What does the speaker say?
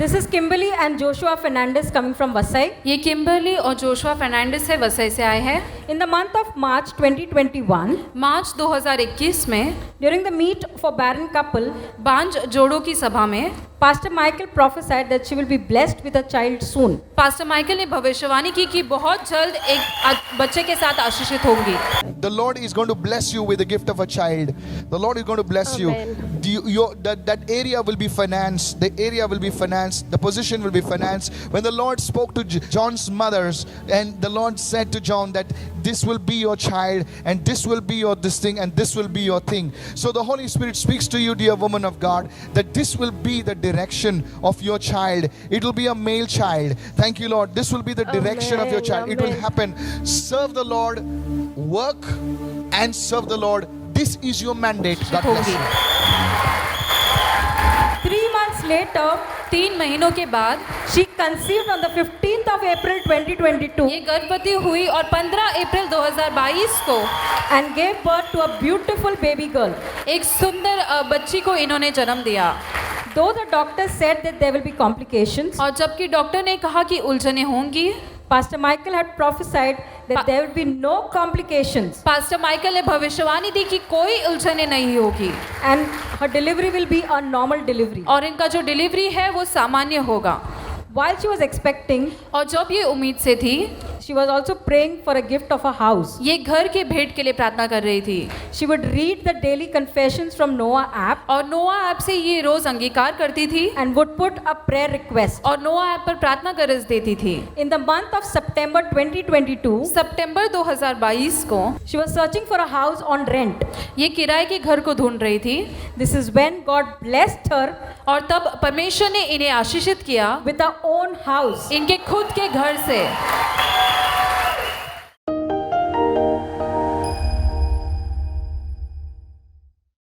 This is Kimberly and Joshua Fernandez coming from Vasai. ये Kimberly और Joshua Fernandes है, वसई से आए हैं। In the month of March 2021, मार्च 2021 में during the meet for barren couple, बांझ जोड़ों की सभा में Pastor Michael prophesied that she will be blessed with a child soon. Pastor Michael ने भविष्यवाणी की कि बहुत जल्द एक बच्चे के साथ आशीषित होंगी। The Lord is going to bless you with the gift of a child. The Lord is going to bless you. That area will be financed. The area will be financed. The position will be financed. When the Lord spoke to John's mothers, and the Lord said to John that this will be your child, and this will be your this thing, and this will be your thing. So the Holy Spirit speaks to you, dear woman of God, that this will be the direction of your child. It will be a male child. Thank you, Lord. This will be the direction of your child. It will happen. Serve the Lord, work and serve the Lord. This is your mandate. God bless you. 3 months later, 3 महीनों के बाद she conceived on the 15th of April 2022 ये गर्भवती हुई और 15 अप्रैल 2022 को and gave birth to a beautiful baby girl. एक सुंदर बच्ची को इन्होंने जन्म दिया। Though the doctor said that there will be complications, और जबकि डॉक्टर ने कहा कि उलझनें होंगी, Pastor Michael had prophesied that there will be no complications pastor Michael ने भविष्यवाणी दी कि कोई उलझनें नहीं होगी and her delivery will be a normal delivery. और इनका जो डिलीवरी है वो सामान्य होगा। While she was expecting, और जब ये उम्मीद से थी, she was also praying for a gift of a house. ये घर के भेंट के लिए प्रार्थना कर रही थी She would read the daily confessions from Noah app और नोआ ऐप से ये रोज अंगीकार करती थी and would put a prayer request. और नोआ ऐप पर प्रार्थना कर देती थी। In the month of September 2022, सितंबर 2022 को she was searching for a house on rent. ये किराए के घर को ढूंढ रही थी This is when God blessed her और तब परमेश्वर ने इन्हें आशीषित किया with her own house. इनके खुद के घर से।